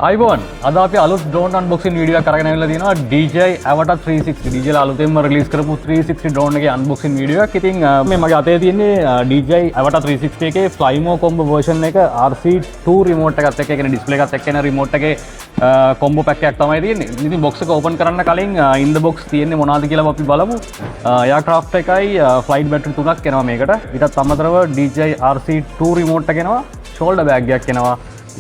iPhone අද අපි අලුත් drone unboxing වීඩියෝ එකක් අරගෙන ආවිල්ලා තියෙනවා DJI Avata 360 DJI අලුතෙන්ම රිලීස් කරපු 360 drone එකේ unboxing වීඩියෝ එකක්. ඉතින් මේ මගේ අතේ තියෙන්නේ DJI Avata 360 එකේ Flymo combo version එක RC2 remote එකත් එක්ක කියන්නේ display එකත් එක්ක එන remote එකේ combo pack එකක් තමයි තියෙන්නේ. ඉතින් box එක open කරන්න කලින් in the box තියෙන්නේ මොනවද කියලා අපි බලමු. aircraft එකයි flight battery තුනක් එනවා මේකට. ඊටත් අමතරව DJI RC2 remote එක එනවා. shoulder bag එකක් එනවා.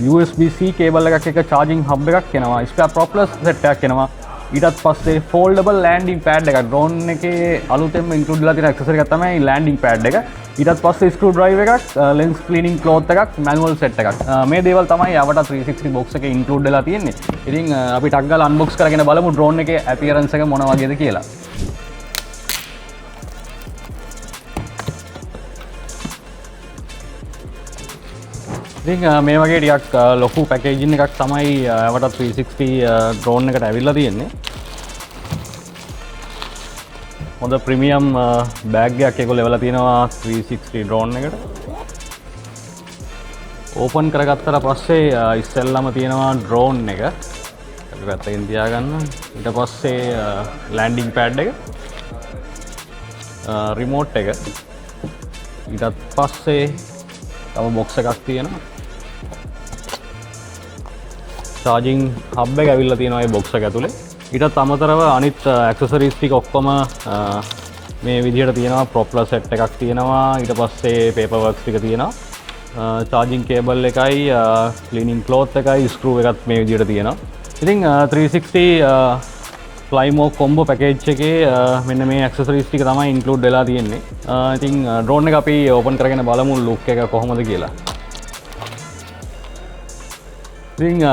USB-C කේබල් එකක් එක charging hub එකක් එනවා spare propellers set එකක් එනවා ඊටත් පස්සේ foldable landing pad එකක් drone එකේ අලුතෙන්ම include වෙලා තියෙන accessory එකක් තමයි landing pad එක ඊටත් පස්සේ screw drive එකක් lens cleaning cloth එකක් manual set එකක් මේ දේවල් තමයි Avata 360 box එකේ include වෙලා තියෙන්නේ ඉතින් අපි ටක් ගාලා unbox කරගෙන බලමු drone එකේ appearance එක මොන වගේද කියලා ඉතින් මේ වගේ ටිකක් ලොකු පැකේජින් එකක් තමයි Avata 360 drone එකට ඇවිල්ලා තියෙන්නේ. හොඳ ප්‍රීමියම් බෑග් එකක් ඒගොල්ලෝ එවලා තියෙනවා 360 drone එකට. ඕපන් කරගත්තට පස්සේ ඉස්සෙල්ලාම තියෙනවා drone එක. අපි පැත්තකින් තියාගන්න. ඊට පස්සේ landing pad එක. remote එක. ඊටත් පස්සේ තව box එකක් තියෙනවා. charging hub එක ඇවිල්ලා තියෙනවා මේ box එක ඇතුලේ. ඊටත් අමතරව අනිත් accessories ටික ඔක්කොම මේ විදිහට තියෙනවා. propeller set එකක් තියෙනවා. ඊට පස්සේ paper works ටික තියෙනවා. charging cable එකයි cleaning cloth එකයි screw එකත් මේ විදිහට තියෙනවා. ඉතින් 360 Flymo combo package එකේ මෙන්න මේ accessories ටික තමයි include වෙලා තියෙන්නේ. ඉතින් drone එක අපි open කරගෙන බලමු look එක කොහොමද කියලා. ඉතින්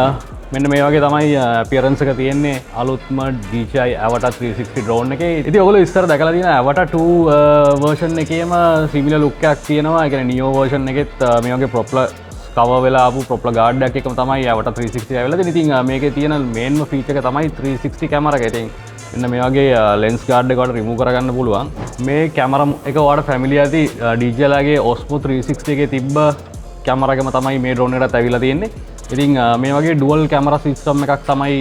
මෙන්න මේ වගේ තමයි appearance එක තියෙන්නේ අලුත්ම DJI Avata 360 drone එකේ. ඉතින් ඔයගොල්ලෝ ඉස්සර දැකලා තියෙන Avata 2 version එකේම similar look එකක් තියෙනවා. ඒ කියන්නේ Neo version එකෙත් මේ වගේ propeller cover වෙලා ආපු propeller guard එකක් එකම තමයි Avata 360 ඇවිල්ලා තියෙන්නේ. ඉතින් මේකේ තියෙන main feature එක තමයි 360 camera එක. ඉතින් මෙන්න මේ වගේ lens guard එක වලට remove කරගන්න පුළුවන්. මේ camera එක ඔයාලට familiar ඇති DJI ලාගේ Osmo 360 එකේ තිබ්බ camera එකම තමයි මේ drone එකටත් ඇවිල්ලා තියෙන්නේ. ඉතින් මේ වගේ dual camera system එකක් තමයි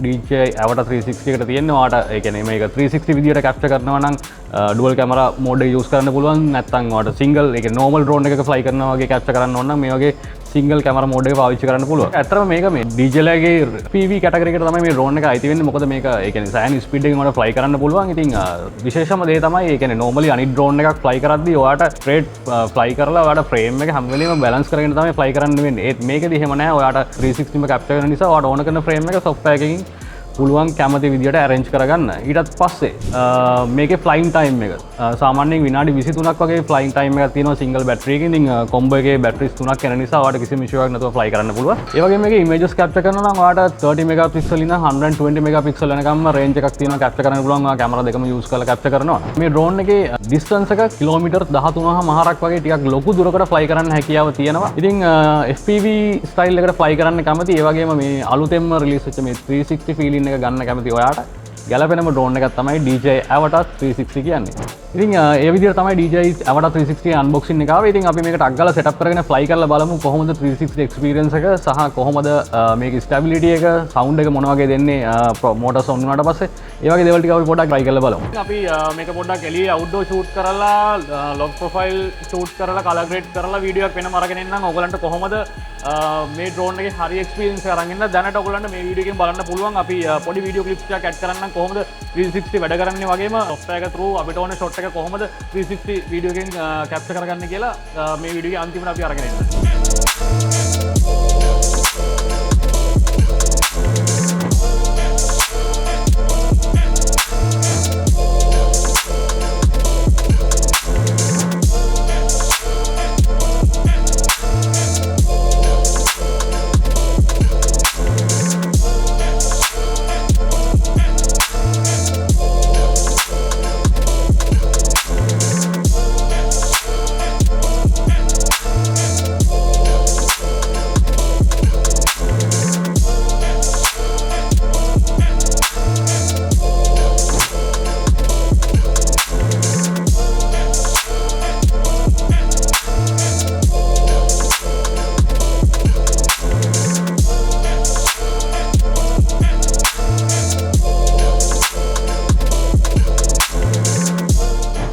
DJI Avata 360 එකට තියෙන්නේ. ඔයාලට ඒ කියන්නේ මේක 360 විදියට capture කරනවා නම් dual camera mode එක use කරන්න පුළුවන්. නැත්නම් ඔයාලට single ඒ කියන්නේ normal drone එකක fly කරනවා වගේ capture කරන්න ඕන නම් මේ වගේ single camera mode එක පාවිච්චි කරන්න පුළුවන්. ඇත්තටම මේක මේ DJI ගේ FPV category එකට තමයි මේ drone එක අයිති වෙන්නේ. මොකද මේක ඒ කියන්නේ සෑහෙන speed එකකින් ඔයාලට fly කරන්න පුළුවන්. ඉතින් විශේෂම දේ තමයි ඒ කියන්නේ normally අනිත් drone එකක් fly කරද්දී ඔයාලට straight fly කරලා ඔයාලට frame එක හැම වෙලෙම balance කරගෙන තමයි fly කරන්න වෙන්නේ. ඒත් මේකෙදි එහෙම නැහැ. ඔයාලට 360 ම capture කරන නිසා ඔයාලට ඕන කරන frame එක software එකකින් පුළුවන් කැමති විදියට arrange කරගන්න. ඊටත් පස්සේ මේකේ flying time එක සාමාන්‍යයෙන් විනාඩි 23ක් වගේ flying time එකක් තියෙනවා single battery එකකින්. ඉතින් combo එකේ batteries 3ක් එන නිසා ඔයාලට කිසිම issue එකක් නැතුව fly කරන්න පුළුවන්. ඒ වගේම මේකේ images capture කරනවා නම් ඔයාලට 30 megapixel ඉඳන් 120 megapixel වෙනකම්ම range එකක් තියෙනවා capture කරන්න පුළුවන්. ඔයා camera දෙකම use කරලා capture කරනවා. මේ drone එකේ distance එක කිලෝමීටර් 13.5ක් වගේ ටිකක් ලොකු දුරකට fly කරන්න හැකියාව තියෙනවා. ඉතින් FPV style එකට fly කරන්න කැමති. ඒ වගේම මේ අලුතෙන්ම release වෙච්ච මේ 360 feeling එක ගන්න කැමති ඔයාට ගැලපෙනම drone එකක් තමයි DJI Avata 360 කියන්නේ. ඉතින් ඒ විදිහට තමයි DJI Avata 360 unboxing එක ආවේ. ඉතින් අපි මේක ටක් ගාලා setup කරගෙන fly කරලා බලමු කොහොමද 360 experience එක සහ කොහොමද මේකේ stability එක sound එක මොන වගේ දෙන්නේ motor sound වුණාට පස්සේ ඒ වගේ දේවල් ටික අපි පොඩ්ඩක් try කරලා බලමු. අපි මේක පොඩ්ඩක් එළියේ outdoor shoot කරලා log profile shoot කරලා color grade කරලා වීඩියෝ එකක් වෙනම අරගෙන එන්නම්. ඔයගලන්ට කොහොමද මේ drone එකේ හරි experience එක අරන් එන්න දැනට ඔයගලන්ට මේ වීඩියෝ එකෙන් බලන්න පුළුවන්. අපි පොඩි වීඩියෝ clips ටිකක් add කරන්නම් කොහොමද 360 වැඩ කරන්නේ වගේම software එක through අපිට ඕනේ shot එක කොහොමද 360 වීඩියෝ එකෙන් capture කරගන්නේ කියලා මේ වීඩියෝ එකේ අන්තිමට අපි අරගෙන එන්න.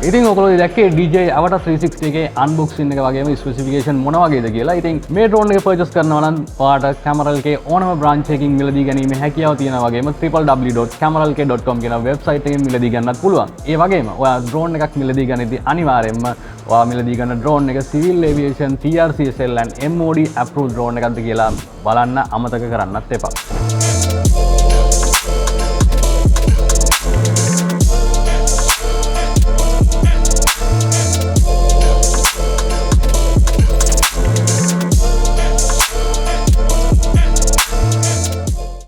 ඉතින් ඔයගොල්ලෝ දැක්කේ DJI Avatar 360 එකේ අන්බොක්සින් එක වගේම ස්පෙસિෆිකේෂන් මොන වගේද කියලා. ඉතින් මේ ඩ්‍රෝන් එක පර්චේස් කරනවා නම් ඔයාලට Cameral එකේ ඕනම බ්‍රාන්ච් එකකින් මිලදී ගැනීමේ හැකියාව තියෙනවා වගේම www.cameralk.com කියන වෙබ්සයිට් එකෙන් මිලදී ගන්නත් පුළුවන්. ඒ වගේම ඔයා ඩ්‍රෝන් එකක් මිලදී ගන්නදී අනිවාර්යයෙන්ම ඔයා මිලදී ගන්න ඩ්‍රෝන් එක Civil Aviation TRCSL and MOD approved drone එකක්ද කියලා බලන්න අමතක කරන්නත් එපා.